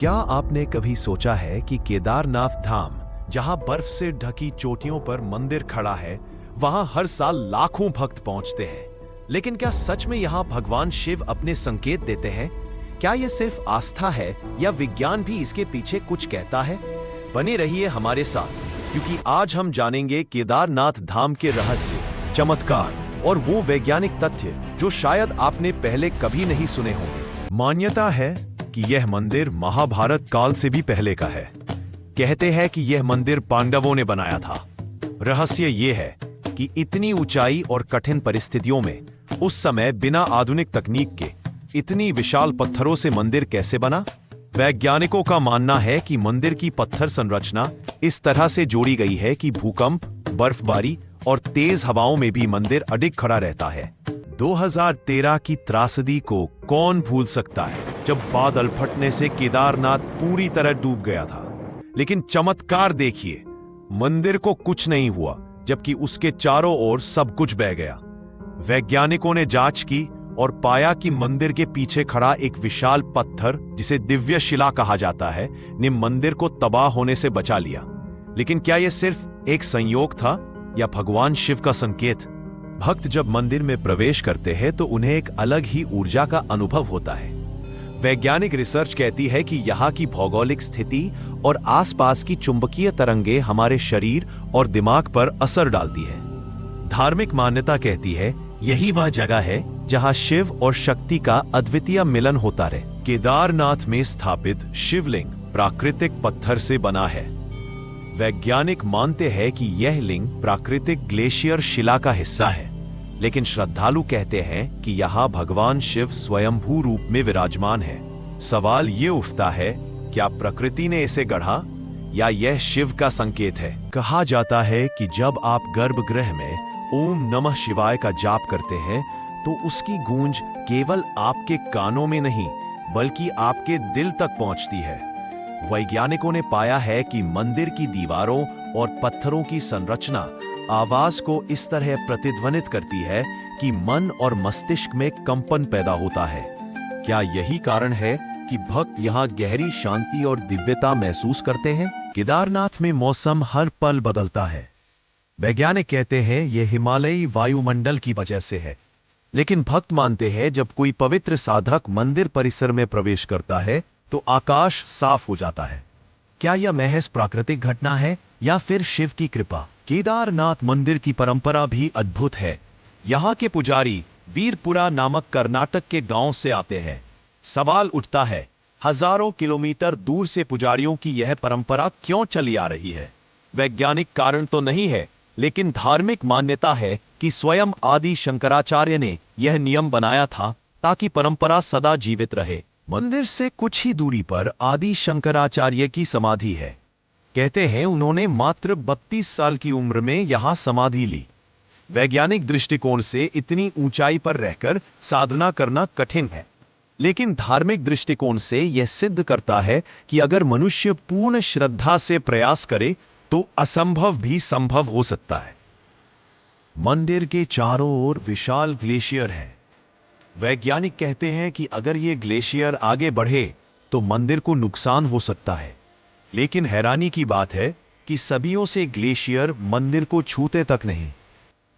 क्या आपने कभी सोचा है कि केदारनाथ धाम, जहां बर्फ से ढकी चोटियों पर मंदिर खड़ा है, वहां हर साल लाखों भक्त पहुंचते हैं। लेकिन क्या सच में यहां भगवान शिव अपने संकेत देते हैं? क्या यह सिर्फ आस्था है या विज्ञान भी इसके पीछे कुछ कहता है? बने रहिए हमारे साथ, क्योंकि आज हम जानेंगे केदारनाथ धाम के रहस्य, चमत्कार और वो वैज्ञानिक तथ्य जो शायद आपने पहले कभी नहीं सुने होंगे। मान्यता है कि यह मंदिर महाभारत काल से भी पहले का है। कहते हैं कि यह मंदिर पांडवों ने बनाया था। रहस्य यह है कि इतनी ऊंचाई और कठिन परिस्थितियों में उस समय बिना आधुनिक तकनीक के इतनी विशाल पत्थरों से मंदिर कैसे बना? वैज्ञानिकों का मानना है कि मंदिर की पत्थर संरचना इस तरह से जोड़ी गई है कि भूकंप, बर्फबारी और तेज हवाओं में भी मंदिर अडिग खड़ा रहता है। 2013 की त्रासदी को कौन भूल सकता है, जब बादल फटने से केदारनाथ पूरी तरह डूब गया था। लेकिन चमत्कार देखिए, मंदिर को कुछ नहीं हुआ, जबकि उसके चारों ओर सब कुछ बह गया। वैज्ञानिकों ने जांच की और पाया कि मंदिर के पीछे खड़ा एक विशाल पत्थर, जिसे दिव्य शिला कहा जाता है, ने मंदिर को तबाह होने से बचा लिया। लेकिन क्या यह सिर्फ एक संयोग था या भगवान शिव का संकेत? भक्त जब मंदिर में प्रवेश करते हैं तो उन्हें एक अलग ही ऊर्जा का अनुभव होता है। वैज्ञानिक रिसर्च कहती है कि यहाँ की भौगोलिक स्थिति और आसपास की चुंबकीय तरंगे हमारे शरीर और दिमाग पर असर डालती है। धार्मिक मान्यता कहती है यही वह जगह है जहाँ शिव और शक्ति का अद्वितीय मिलन होता रहे। केदारनाथ में स्थापित शिवलिंग प्राकृतिक पत्थर से बना है। वैज्ञानिक मानते हैं कि यह लिंग प्राकृतिक ग्लेशियर शिला का हिस्सा है, लेकिन श्रद्धालु कहते हैं कि यहाँ भगवान शिव स्वयंभू रूप में विराजमान है। सवाल ये उठता है, क्या प्रकृति ने इसे गढ़ा या यह शिव का संकेत है? कहा जाता है कि जब आप गर्भगृह में ओम नमः शिवाय का जाप करते हैं तो उसकी गूंज केवल आपके कानों में नहीं बल्कि आपके दिल तक पहुंचती है। वैज्ञानिकों ने पाया है कि मंदिर की दीवारों और पत्थरों की संरचना आवाज को इस तरह प्रतिध्वनित करती है कि मन और मस्तिष्क में कंपन पैदा होता है। क्या यही कारण है कि भक्त यहाँ गहरी शांति और दिव्यता महसूस करते हैं? केदारनाथ में मौसम हर पल बदलता है। वैज्ञानिक कहते हैं यह हिमालयी वायुमंडल की वजह से है, लेकिन भक्त मानते हैं जब कोई पवित्र साधक मंदिर परिसर में प्रवेश करता है तो आकाश साफ हो जाता है। क्या यह महज प्राकृतिक घटना है या फिर शिव की कृपा? केदारनाथ मंदिर की परंपरा भी अद्भुत है। यहाँ के पुजारी वीरपुरा नामक कर्नाटक के गांव से आते हैं। सवाल उठता है, हजारों किलोमीटर दूर से पुजारियों की यह परंपरा क्यों चली आ रही है? वैज्ञानिक कारण तो नहीं है, लेकिन धार्मिक मान्यता है कि स्वयं आदि शंकराचार्य ने यह नियम बनाया था ताकि परंपरा सदा जीवित रहे। मंदिर से कुछ ही दूरी पर आदि शंकराचार्य की समाधि है। कहते हैं उन्होंने मात्र 32 साल की उम्र में यहां समाधि ली। वैज्ञानिक दृष्टिकोण से इतनी ऊंचाई पर रहकर साधना करना कठिन है, लेकिन धार्मिक दृष्टिकोण से यह सिद्ध करता है कि अगर मनुष्य पूर्ण श्रद्धा से प्रयास करे तो असंभव भी संभव हो सकता है। मंदिर के चारों ओर विशाल ग्लेशियर है। वैज्ञानिक कहते हैं कि अगर ये ग्लेशियर आगे बढ़े तो मंदिर को नुकसान हो सकता है, लेकिन हैरानी की बात है कि सदियों से ग्लेशियर मंदिर को छूते तक नहीं।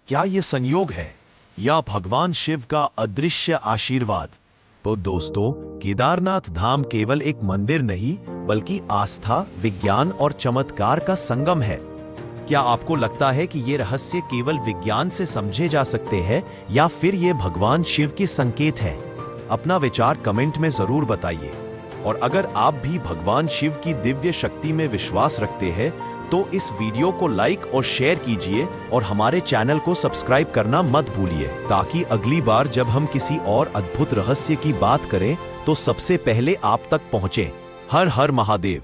क्या यह संयोग है या भगवान शिव का अदृश्य आशीर्वाद? तो दोस्तों, केदारनाथ धाम केवल एक मंदिर नहीं बल्कि आस्था, विज्ञान और चमत्कार का संगम है। क्या आपको लगता है कि ये रहस्य केवल विज्ञान से समझे जा सकते हैं या फिर ये भगवान शिव के संकेत है? अपना विचार कमेंट में जरूर बताइए। और अगर आप भी भगवान शिव की दिव्य शक्ति में विश्वास रखते हैं तो इस वीडियो को लाइक और शेयर कीजिए और हमारे चैनल को सब्सक्राइब करना मत भूलिए, ताकि अगली बार जब हम किसी और अद्भुत रहस्य की बात करें तो सबसे पहले आप तक पहुंचे। हर हर महादेव।